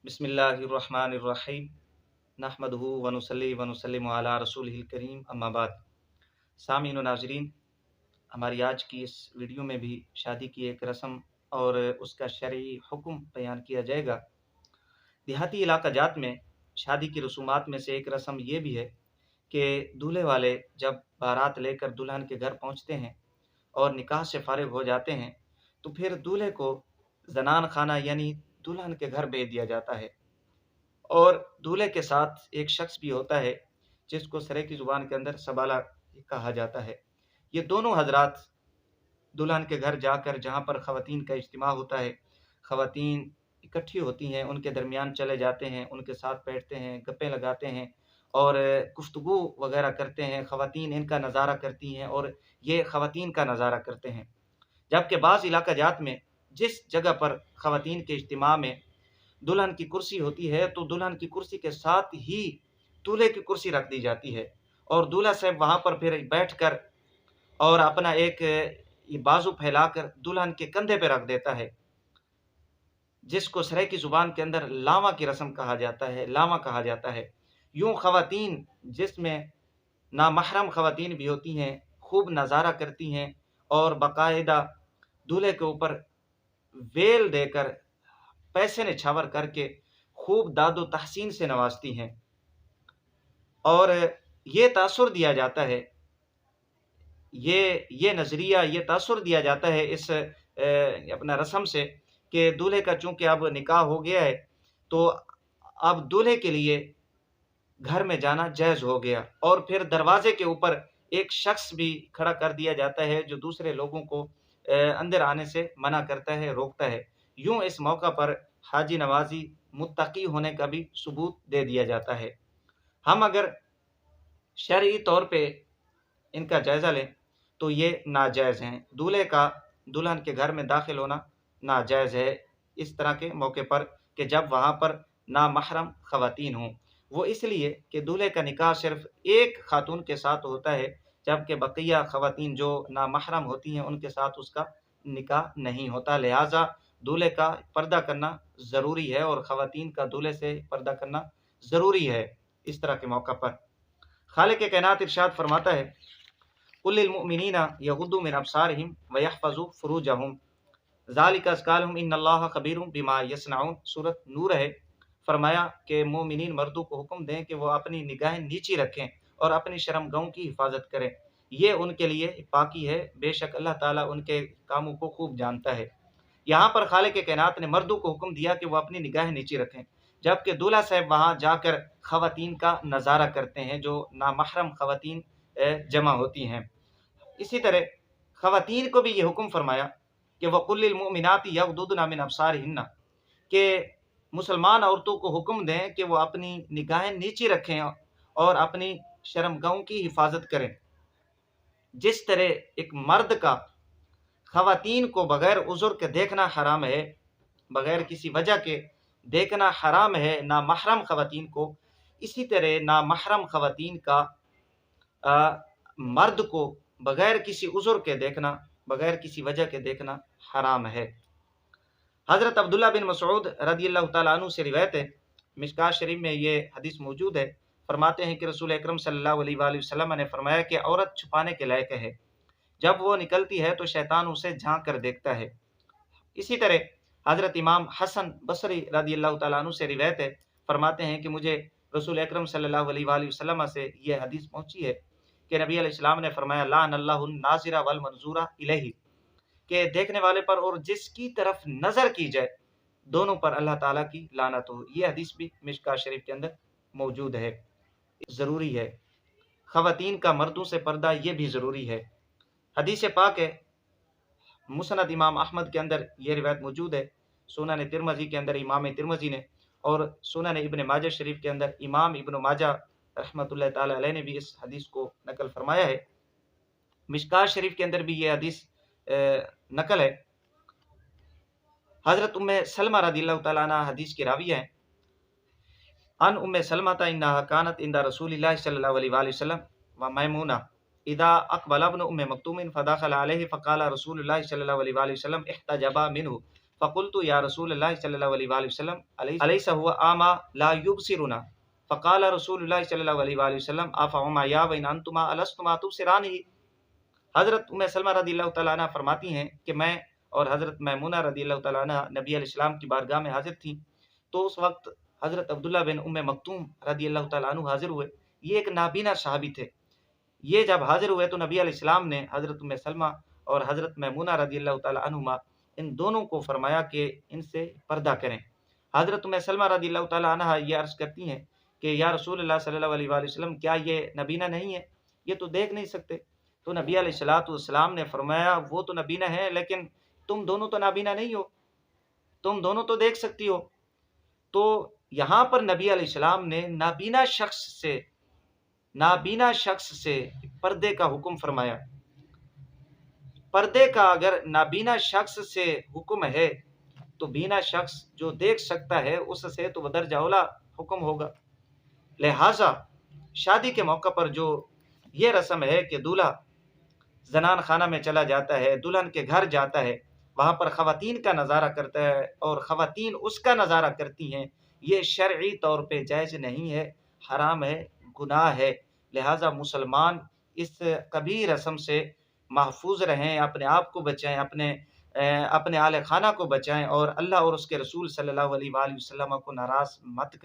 بسم اللہ الرحمن الرحیم نحمدہ ونصلی ونسلم علی رسولہ الکریم اما بعد۔ سامعین و ناظرین، ہماری آج کی اس ویڈیو میں بھی شادی کی ایک رسم اور اس کا شرعی حکم بیان کیا جائے گا۔ دیہاتی علاقہ جات میں شادی کی رسومات میں سے ایک رسم یہ بھی ہے کہ دولہے والے جب بارات لے کر دلہن کے گھر پہنچتے ہیں اور نکاح سے فارغ ہو جاتے ہیں تو پھر دولہے کو زنان خانہ یعنی دلہن کے گھر بھیج دیا جاتا ہے، اور دولہے کے ساتھ ایک شخص بھی ہوتا ہے جس کو سرے کی زبان کے اندر سبالہ کہا جاتا ہے۔ یہ دونوں حضرات دلہن کے گھر جا کر جہاں پر خواتین کا اجتماع ہوتا ہے، خواتین اکٹھی ہوتی ہیں، ان کے درمیان چلے جاتے ہیں، ان کے ساتھ بیٹھتے ہیں، گپیں لگاتے ہیں اور گفتگو وغیرہ کرتے ہیں۔ خواتین ان کا نظارہ کرتی ہیں اور یہ خواتین کا نظارہ کرتے ہیں۔ جبکہ بعض علاقہ جات میں جس جگہ پر خواتین کے اجتماع میں دلہن کی کرسی ہوتی ہے تو دلہن کی کرسی کے ساتھ ہی دولہے کی کرسی رکھ دی جاتی ہے، اور دولہا صاحب وہاں پر پھر بیٹھ کر اور اپنا ایک بازو پھیلا کر دلہن کے کندھے پہ رکھ دیتا ہے، جس کو سرے کی زبان کے اندر لاواں کی رسم کہا جاتا ہے، لاواں کہا جاتا ہے۔ یوں خواتین، جس میں نامحرم خواتین بھی ہوتی ہیں، خوب نظارہ کرتی ہیں اور باقاعدہ دولہے کے اوپر ویل دے کر، پیسے نچھاور کر کے خوب داد و تحسین سے نوازتی ہیں، اور یہ تاثر دیا جاتا ہے، یہ نظریہ، یہ تاثر دیا جاتا ہے اس اپنا رسم سے کہ دولہے کا چونکہ اب نکاح ہو گیا ہے تو اب دولہے کے لیے گھر میں جانا جائز ہو گیا، اور پھر دروازے کے اوپر ایک شخص بھی کھڑا کر دیا جاتا ہے جو دوسرے لوگوں کو اندر آنے سے منع کرتا ہے، روکتا ہے۔ یوں اس موقع پر حاجی نوازی، متقی ہونے کا بھی ثبوت دے دیا جاتا ہے۔ ہم اگر شرعی طور پہ ان کا جائزہ لیں تو یہ ناجائز ہیں، دولہے کا دلہن کے گھر میں داخل ہونا ناجائز ہے اس طرح کے موقع پر کہ جب وہاں پر نامحرم خواتین ہوں۔ وہ اس لیے کہ دولہے کا نکاح صرف ایک خاتون کے ساتھ ہوتا ہے، جبکہ بقیہ خواتین جو نامحرم ہوتی ہیں ان کے ساتھ اس کا نکاح نہیں ہوتا، لہٰذا دولہے کا پردہ کرنا ضروری ہے اور خواتین کا دولہے سے پردہ کرنا ضروری ہے اس طرح کے موقع پر۔ خالق کائنات ارشاد فرماتا ہے، قل للمؤمنین یغضوا من ابصارہم ویحفظوا فروجہم ذالک ازکی لہم ان اللہ خبیر بما یصنعون۔ سورۃ نور ہے۔ فرمایا کہ مومنین مردوں کو حکم دیں کہ وہ اپنی نگاہیں نیچی رکھیں اور اپنی شرمگاہوں کی حفاظت کریں، یہ ان کے لیے پاکی ہے، بے شک اللہ تعالیٰ ان کے کاموں کو خوب جانتا ہے۔ یہاں پر خالق کائنات نے مردوں کو حکم دیا کہ وہ اپنی نگاہیں نیچی رکھیں، جبکہ دولہا صاحب وہاں جا کر خواتین کا نظارہ کرتے ہیں جو نامحرم خواتین جمع ہوتی ہیں۔ اسی طرح خواتین کو بھی یہ حکم فرمایا کہ وَقُلِ لِلْمُؤْمِنَاتِ يَغْضُضْنَ مِنْ أَبْصَارِهِنَّ، کہ مسلمان عورتوں کو حکم دیں کہ وہ اپنی نگاہیں نیچی رکھیں اور اپنی شرمگاہوں کی حفاظت کریں۔ جس طرح ایک مرد کا خواتین کو بغیر عذر کے دیکھنا حرام ہے، بغیر کسی وجہ کے دیکھنا حرام ہے نامحرم خواتین کو، اسی طرح نامحرم خواتین کا مرد کو بغیر کسی عذر کے دیکھنا، بغیر کسی وجہ کے دیکھنا حرام ہے۔ حضرت عبداللہ بن مسعود رضی اللہ تعالیٰ عنہ سے روایت ہے، مشکوٰۃ شریف میں یہ حدیث موجود ہے، فرماتے ہیں کہ رسول اکرم صلی اللہ علیہ وآلہ وسلم نے فرمایا کہ عورت چھپانے کے لائق ہے، جب وہ نکلتی ہے تو شیطان اسے جھانک کر دیکھتا ہے۔ اسی طرح حضرت امام حسن بصری رضی اللہ تعالیٰ عنہ سے روایت ہے، فرماتے ہیں کہ مجھے رسول اکرم صلی اللہ علیہ وآلہ وسلم سے یہ حدیث پہنچی ہے کہ نبی علیہ السلام نے فرمایا، لعن اللہ الناظر والمنظور الیہ، کہ دیکھنے والے پر اور جس کی طرف نظر کی جائے دونوں پر اللہ تعالیٰ کی لعنت ہو۔ یہ حدیث بھی مشکوٰۃ شریف کے اندر موجود ہے۔ ضروری ہے خواتین کا مردوں سے پردہ، یہ بھی ضروری ہے۔ حدیث پاک ہے، مسند امام احمد کے اندر یہ روایت موجود ہے، سنن ترمذی کے اندر امام ترمذی نے، اور سنن ابن ماجہ شریف کے اندر امام ابن ماجہ رحمۃ اللہ تعالی علیہ نے بھی اس حدیث کو نقل فرمایا ہے۔ مشکوٰۃ شریف کے اندر بھی یہ حدیث نقل ہے۔ حضرت ام سلمہ رضی اللہ تعالیٰ عنہ حدیث کی راویہ ہیں، ان ام سلمہ انہا کانت عند رسول اللہ صلی اللہ علیہ وآلہ وسلم ومیمونہ اذا اقبل ابن ام مکتوم فدخل علیہ فقال رسول اللہ صلی اللہ علیہ وآلہ وسلم احتجبا منہ فقلت یا رسول اللہ صلی اللہ علیہ وآلہ وسلم الیس هو اعمی لا یبصرنا فقال رسول اللہ صلی اللہ علیہ وآلہ وسلم افعما یا بین انتما الستما تبصرانہ۔ حضرت ام سلمہ رضی اللہ تعالیٰ عنہ فرماتی ہیں کہ میں اور حضرت میمونہ رضی اللہ تعالیٰ عنہ نبی علیہ السلام کی بارگاہ میں حاضر تھیں، تو اس وقت حضرت عبداللہ بن ام مکتوم رضی اللہ تعالیٰ عنہ حاضر ہوئے۔ یہ ایک نابینا صحابی تھے۔ یہ جب حاضر ہوئے تو نبی علیہ السلام نے حضرت ام سلمہ اور حضرت میمونہ رضی اللہ تعالیٰ عنہما ان دونوں کو فرمایا کہ ان سے پردہ کریں۔ حضرت ام سلمہ رضی اللہ تعالیٰ عنہ یہ عرض کرتی ہیں کہ یا رسول اللہ صلی اللہ علیہ وآلہ وسلم کیا یہ نبینہ نہیں ہے؟ یہ تو دیکھ نہیں سکتے۔ تو نبی علیہ السلام نے فرمایا وہ تو نبینہ ہے، لیکن تم دونوں تو نابینہ نہیں ہو، تم دونوں تو دیکھ سکتی ہو۔ تو یہاں پر نبی علیہ السلام نے نابینا شخص سے پردے کا حکم فرمایا۔ پردے کا اگر نابینا شخص سے حکم ہے تو بینا شخص جو دیکھ سکتا ہے اس سے تو بدرجہ اولا حکم ہوگا۔ لہٰذا شادی کے موقع پر جو یہ رسم ہے کہ دولہا زنان خانہ میں چلا جاتا ہے، دلہن کے گھر جاتا ہے، وہاں پر خواتین کا نظارہ کرتا ہے اور خواتین اس کا نظارہ کرتی ہیں، یہ شرعی طور پہ جائز نہیں ہے، حرام ہے، گناہ ہے۔ لہٰذا مسلمان اس کبھی رسم سے محفوظ رہیں، اپنے آپ کو بچائیں، اپنے اہل خانہ کو بچائیں اور اللہ اور اس کے رسول صلی اللہ علیہ وآلہ وسلم کو ناراض مت کریں۔